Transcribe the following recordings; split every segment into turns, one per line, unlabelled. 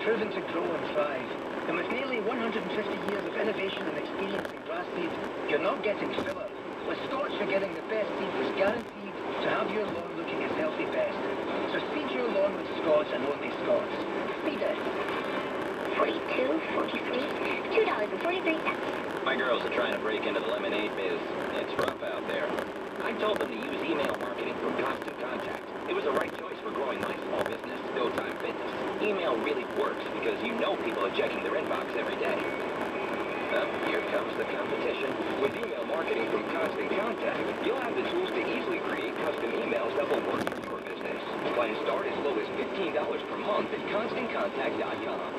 proven to grow and thrive. And with nearly 150 years of innovation and experience in grass seed, you're not getting filler. With Scotch, you're getting the best seed that's guaranteed to have your lawn looking its healthy best. So seed your lawn with Scotch and only Scotch. Seed it.
42, 43, $2.43.
My girls are trying to break into the lemonade biz. It's rough out there. I told them to use email marketing from Constant Contact. It was the right choice for growing my small business, Go Time Fitness. Email really works because you know people are checking their inbox every day. Here comes the competition. With email marketing from Constant Contact, you'll have the tools to easily create custom emails that will work for your business. Plans start as low as $15 per month at ConstantContact.com.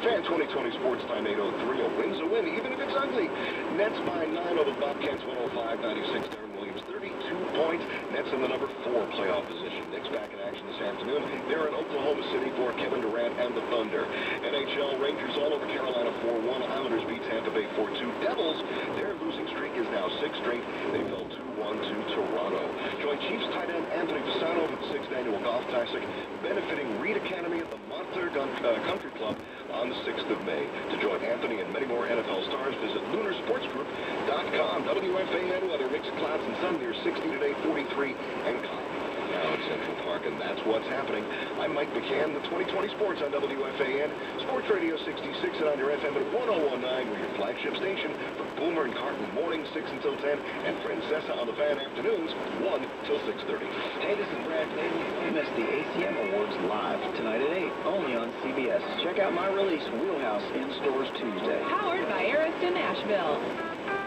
Fan 2020 Sports Time 803. A win's a win, even if it's ugly. Nets by 9 over Bobcats 105-96. Darren Williams 32 points. Nets in the number 4 playoff position. Knicks back in action this afternoon. They're in Oklahoma City for Kevin Durant and the Thunder. NHL Rangers all over Carolina 4-1. Islanders beat Tampa Bay 4-2. Devils, their losing streak is now 6 straight. They fell 2-1 to Toronto. Join Chiefs tight end Anthony Fasano for the 6th annual Golf Classic, benefiting Reed Academy at the Montclair Country Club on the 6th of May. To join Anthony and many more NFL stars, visit lunarsportsgroup.com. WFAN weather, mixed clouds and sun near 60 today, 43 and calm. Now at Central Park, and that's what's happening. I'm Mike McCann, the 2020 Sports on WFAN, Sports Radio 66 and on your FM at 1019. We're your flagship station for Boomer and Carton mornings 6 until 10, and Francesa on the Fan afternoons 1 till 6:30.
Hey, this is Brad Payton. You missed the ACM Awards live tonight at 8, only on CBS. Check out my release, Wheelhouse, in stores Tuesday.
Powered by Ariston Asheville.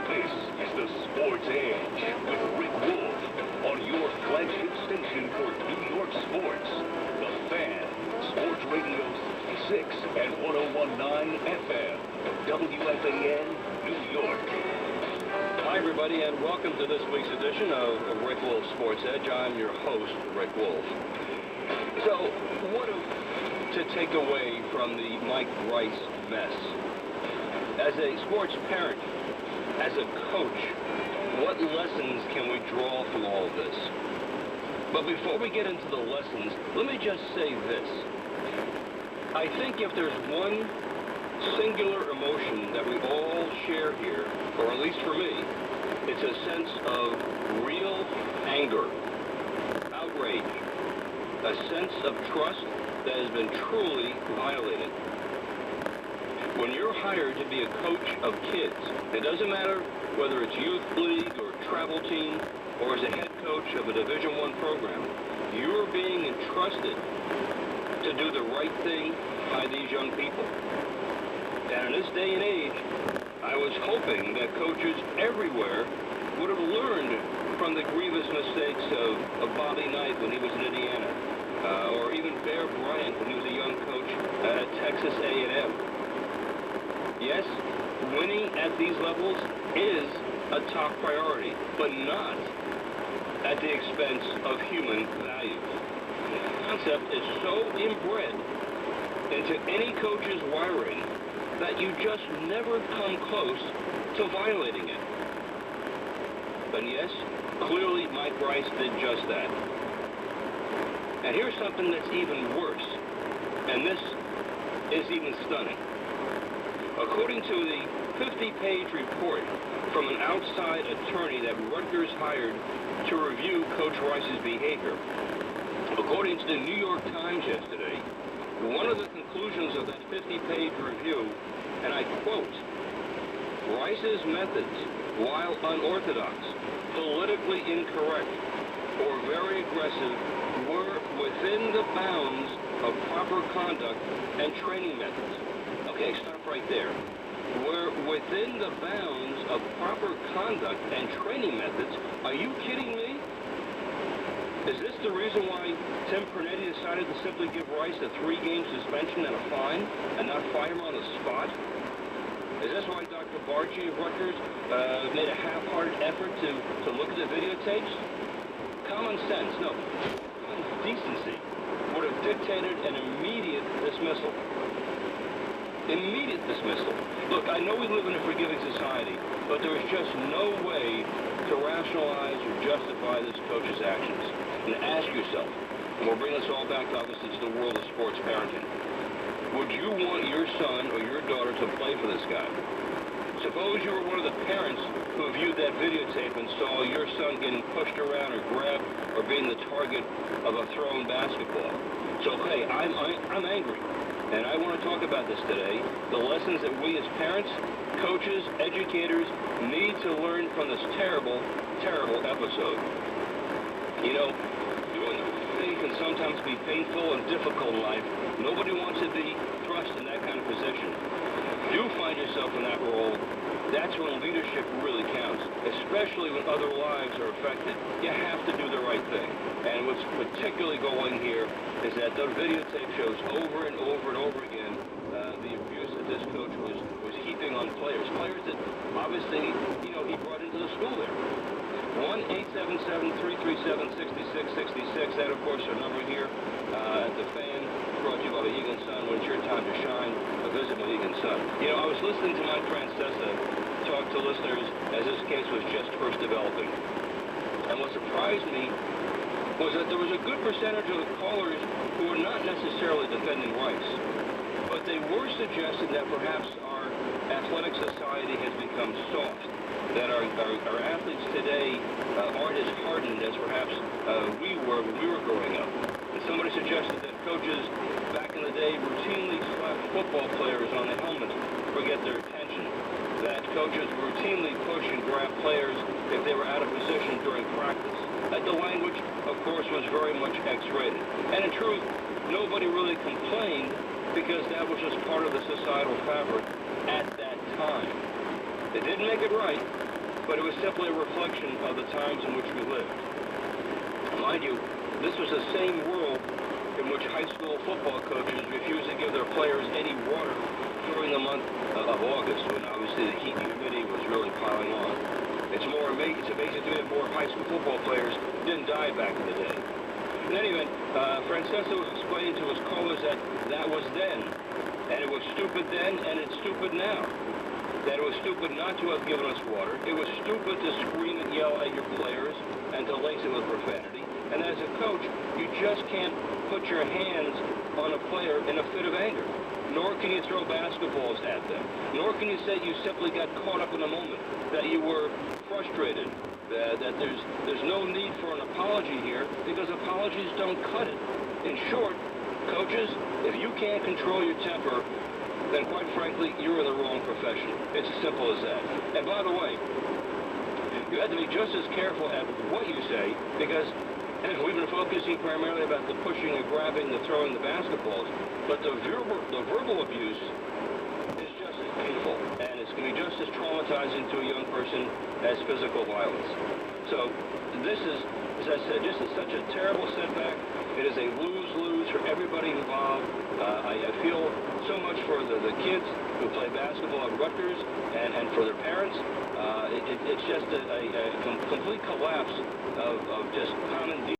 This is the Sports Edge with Rick Wolf on your flagship station for New York sports. The Fan, Sports Radio 66 and 1019 FM, WFAN, New York.
Hi, everybody, and welcome to this week's edition of Rick Wolf's Sports Edge. I'm your host, Rick Wolf. So, what to take away from the Mike Rice mess? As a sports parent, as a coach, what lessons can we draw from all of this? But before we get into the lessons, let me just say this. I think if there's one singular emotion that we all share here, or at least for me, it's a sense of real anger, outrage, a sense of trust that has been truly violated. When you're hired to be a coach of kids, it doesn't matter whether it's youth league or travel team or as a head coach of a Division I program, you're being entrusted to do the right thing by these young people. And in this day and age, I was hoping that coaches everywhere would have learned from the grievous mistakes of Bobby Knight when he was in Indiana, or even Bear Bryant when he was a young coach at Texas A&M. Yes, winning at these levels is a top priority, but not at the expense of human values. The concept is so inbred into any coach's wiring that you just never come close to violating it. But yes, clearly Mike Rice did just that. And here's something that's even worse, and this is even stunning. According to the 50-page report from an outside attorney that Rutgers hired to review Coach Rice's behavior, according to the New York Times yesterday, one of the conclusions of that 50-page review, and I quote, Rice's methods, while unorthodox, politically incorrect, or very aggressive, were within the bounds of proper conduct and training methods. Okay, stop right there. We're within the bounds of proper conduct and training methods. Are you kidding me? Is this the reason why Tim Pernetti decided to simply give Rice a 3-game suspension and a fine and not fire him on the spot? Is this why Dr. Barchi of Rutgers made a half-hearted effort to look at the videotapes? Common sense, no, common decency would have dictated an immediate dismissal. Immediate dismissal. Look, I know we live in a forgiving society, but there is just no way to rationalize or justify this coach's actions. And ask yourself, and we'll bring this all back, obviously, to the world of sports parenting. Would would you want your son or your daughter to play for this guy? Suppose you were one of the parents who viewed that videotape and saw your son getting pushed around or grabbed or being the target of a thrown basketball. So, hey, I'm angry, and I want to talk about this today. The lessons that we as parents, coaches, educators need to learn from this terrible, terrible episode. You know, doing the thing can sometimes be painful and difficult in life. Nobody wants to be thrust in that kind of position. Do find yourself in that role, that's when leadership really counts, especially when other lives are affected. You have to do the right thing. And what's particularly going here is that the videotape shows over and over and over again the abuse that this coach was heaping on players that obviously, you know, he brought into the school there. 1-877-337-6666. That, of course, our number here at the Fan, brought to you by the Eagle & Son. When it's your time to shine, visit my Eagle & Son. You know, I was listening to Mike Francesa talk to listeners as this case was just first developing. And what surprised me was that there was a good percentage of the callers who were not necessarily defending rights, but they were suggesting that perhaps our athletic society has become soft, that our athletes today aren't as hardened as perhaps we were when we were growing up. And somebody suggested that coaches back in the day routinely slapped football players on the helmet to get their attention, that coaches routinely push and grab players if they were out of position during practice. That the language, of course, was very much X-rated. And in truth, nobody really complained because that was just part of the societal fabric at that time. It didn't make it right, but it was simply a reflection of the times in which we lived. Mind you, this was the same world in which high school football coaches refused to give their players any water during the month of August, when obviously the heat and humidity was really piling on. It's amazing to me that more high school football players didn't die back in the day. In any event, Francesa was explaining to his callers that that was then, and it was stupid then, and it's stupid now. That it was stupid not to have given us water. It was stupid to scream and yell at your players and to lace it with profanity. And as a coach, you just can't put your hands on a player in a fit of anger. Nor can you throw basketballs at them. Nor can you say you simply got caught up in a moment, that you were frustrated, that there's no need for an apology here because apologies don't cut it. In short, coaches, if you can't control your temper, then quite frankly, you're in the wrong profession. It's as simple as that. And by the way, you have to be just as careful at what you say, because we've been focusing primarily about the pushing and grabbing, the throwing the basketballs, but the verbal abuse is just as painful, and it's going to be just as traumatizing to a young person as physical violence. So this is, as I said, just such a terrible setback. It is a lose-lose for everybody involved. I feel so much for the kids who play basketball at Rutgers and for their parents. It's just a complete collapse of just common